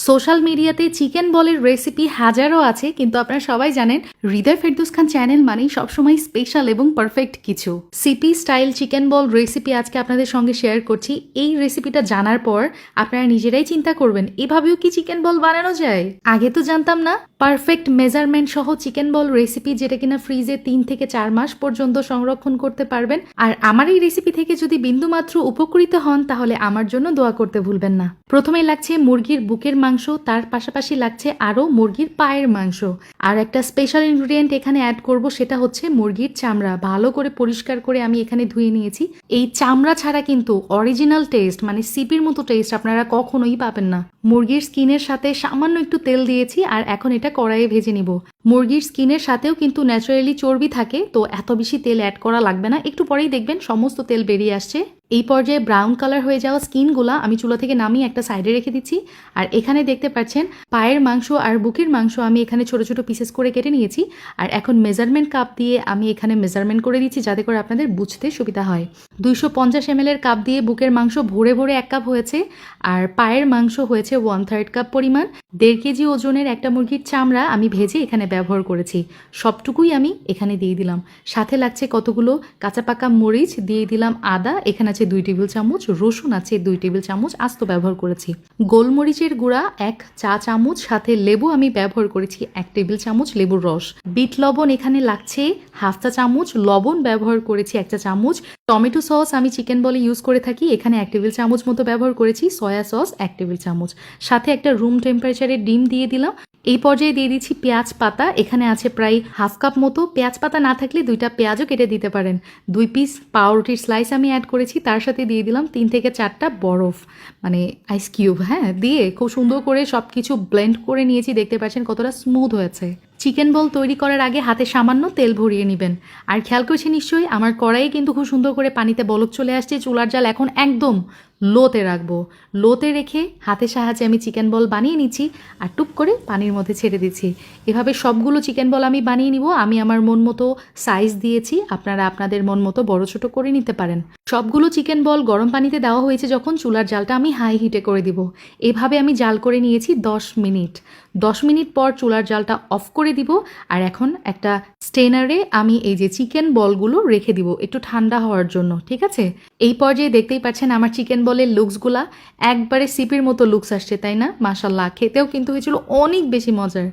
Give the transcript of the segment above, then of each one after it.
Social মিডিয়াতে chicken বলের recipe হাজারও আছে, কিন্তু আপনারা সবাই জানেন হৃদয় ফেরদৌস খান চ্যানেল মানেই সবসময় স্পেশাল এবং পারফেক্ট কিছু। সিপি স্টাইল চিকেন বল রেসিপি আজকে আপনাদের সঙ্গে শেয়ার করছি। এই রেসিপিটা জানার পর আপনারা নিজেরাই চিন্তা করবেন এভাবেও কি চিকেন বল বানানো যায়। আগে তো জানতাম না। পারফেক্ট মেজারমেন্ট সহ চিকেন বল রেসিপি, যেটা কিনা ফ্রিজে 3 থেকে 4 মাস পর্যন্ত সংরক্ষণ করতে পারবেন। আর আমার এই রেসিপি থেকে যদি বিন্দুমাত্র উপকৃত হন তাহলে আমার জন্য দোয়া করতে ভুলবেন না। প্রথমেই লাগছে মুরগির বুকের মাংস, তার পাশাপাশি লাগছে আরও মুরগির পায়ের মাংস। আর একটা স্পেশাল ইনগ্রিডিয়েন্ট এখানে অ্যাড করব, সেটা হচ্ছে মুরগির চামড়া। ভালো করে পরিষ্কার করে আমি এখানে ধুয়ে নিয়েছি। এই চামড়া ছাড়া কিন্তু অরিজিনাল টেস্ট মানে সিপির মতো টেস্ট আপনারা কখনোই পাবেন না। মুরগির স্কিনের সাথে সামান্য একটু তেল দিয়েছি আর এখন এটা কড়াইয়ে ভেজে নিব। মুরগির স্কিনের সাথেও কিন্তু ন্যাচারালি চর্বি থাকে, তো এত বেশি তেল অ্যাড করা লাগবে না। একটু পরেই দেখবেন সমস্ত তেল বেরিয়ে আসছে। এই পর্যায়ে ব্রাউন কালার হয়ে যাওয়া স্কিনগুলা আমি চুলা থেকে নামিয়ে একটা সাইডে রেখে দিচ্ছি। আর এখানে দেখতে পাচ্ছেন পায়ের মাংস আর বুকের মাংস আমি এখানে ছোট ছোট পিসেস করে কেটে নিয়েছি। আর এখন মেজারমেন্ট কাপ দিয়ে আমি এখানে মেজারমেন্ট করে দিচ্ছি, যাতে করে আপনাদের বুঝতে সুবিধা হয়। 250 ml এর কাপ দিয়ে বুকের মাংস ভরে ভরে 1 কাপ হয়েছে, আর পায়ের মাংস হয়েছে 1/3 কাপ পরিমাণ। 1.5 কেজি ওজনের একটা মুরগির চামড়া আমি ভেজে এখানে ব্যবহার করেছি। সবটুকুই আমি এখানে দিয়ে দিলাম। সাথে লাগছে কতগুলো কাঁচা পাকা মরিচ, দিয়ে দিলাম আদা, এখানে আছে 2 টেবিল চামচ, রসুন আছে 2 টেবিল চামচ আস্ত ব্যবহার করেছি। গোলমরিচের গুঁড়া 1 চা চামচ, সাথে লেবু আমি ব্যবহার করেছি 1 টেবিল চামচ লেবুর রস। বিট লবণ এখানে লাগছে 1/2 চা চামচ, লবণ ব্যবহার করেছি 1 চা চামচ। টমেটো সস আমি চিকেন বলে ইউজ করে থাকি, এখানে 1 টেবিল চামচ মতো ব্যবহার করেছি। সয়া সস 1 টেবিল চামচ, সাথে একটা রুম টেম্পারেচারের ডিম দিয়ে দিলাম। এই পর্যায়ে দিয়ে দিচ্ছি পেঁয়াজ পাতা, এখানে আছে প্রায় 1/2 কাপ মতো। পেঁয়াজ পাতা না থাকলে 2টা পেঁয়াজও কেটে দিতে পারেন। 2 পিস পাউরুটির স্লাইস আমি অ্যাড করেছি, তার সাথে দিয়ে দিলাম 3 থেকে 4টা বরফ মানে আইস কিউব, দিয়ে খুব সুন্দর করে সব কিছু ব্লেন্ড করে নিয়েছি। দেখতে পাচ্ছেন কতটা স্মুথ হয়েছে। চিকেন বল তৈরি করার আগে হাতে সামান্য তেল ভরিয়ে নেবেন। আর খেয়াল করছি নিশ্চয়ই আমার কড়াইয়ে কিন্তু খুব সুন্দর করে পানিতে বলক চলে আসছে। চুলার জাল এখন একদম লোতে রাখবো। লোতে রেখে হাতের সাহায্যে আমি চিকেন বল বানিয়ে নিচ্ছি আর টুপ করে পানির মধ্যে ছেড়ে দিচ্ছি। এভাবে সবগুলো চিকেন বল আমি বানিয়ে নিব। আমি আমার মন মতো সাইজ দিয়েছি, আপনারা আপনাদের মন মতো বড় ছোট করে নিতে পারেন। সবগুলো চিকেন বল গরম পানিতে দেওয়া হয়েছে যখন, চুলার জালটা আমি হাই হিটে করে দিব। এভাবে আমি জাল করে নিয়েছি 10 মিনিট। 10 মিনিট পর চুলার জালটা অফ করে দিব। আর এখন একটা স্টেনারে আমি এই যে চিকেন বলগুলো রেখে দিব একটু ঠান্ডা হওয়ার জন্য, ঠিক আছে? এই পর্যায়ে দেখতেই পাচ্ছেন আমার চিকেন বলের লুকসগুলা একবারে সিপির মতো লুকস আসছে, তাই না? মাশাল্লাহ, খেতেও কিন্তু হয়েছিল অনেক বেশি মজার।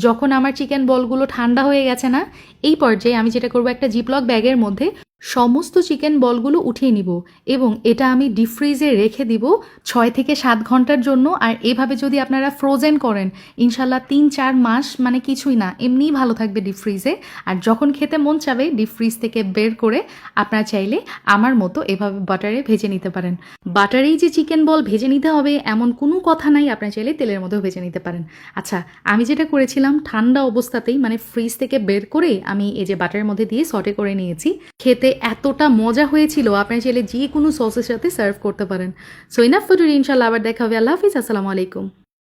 যখন আমার চিকেন বলগুলো ঠান্ডা হয়ে গেছে না, এই পর্যায়ে আমি যেটা করব, একটা জিপলক ব্যাগের মধ্যে সমস্ত চিকেন বলগুলো উঠিয়ে নিব এবং এটা আমি ডিপ ফ্রিজে রেখে দিব 6 থেকে 7 ঘন্টার জন্য। আর এভাবে যদি আপনারা ফ্রোজেন করেন, ইনশাল্লাহ 3-4 মাস মানে কিছুই না, এমনিই ভালো থাকবে ডিপ ফ্রিজে। আর যখন খেতে মন চাবে ডিপ ফ্রিজ থেকে বের করে আপনারা চাইলে আমার মতো এভাবে বাটারে ভেজে নিতে পারেন। বাটারেই যে চিকেন বল ভেজে নিতে হবে এমন কোনো কথা নাই, আপনারা চাইলে তেলের মধ্যেও ভেজে নিতে পারেন। আচ্ছা, আমি যেটা করেছিলাম ঠান্ডা অবস্থাতেই মানে ফ্রিজ থেকে বের করে আমি এই যে বাটারের মধ্যে দিয়ে সটে করে নিয়েছি। খেতে এতটা মজা হয়েছিল, আপনারা চাইলে যে কোনো সসের সাথে সার্ভ করতে পারেন। সো ইনাফ ফর টুডে, ইনশাআল্লাহ আবার দেখা হবে। আল্লাহ হাফিজ, আসসালামু আলাইকুম।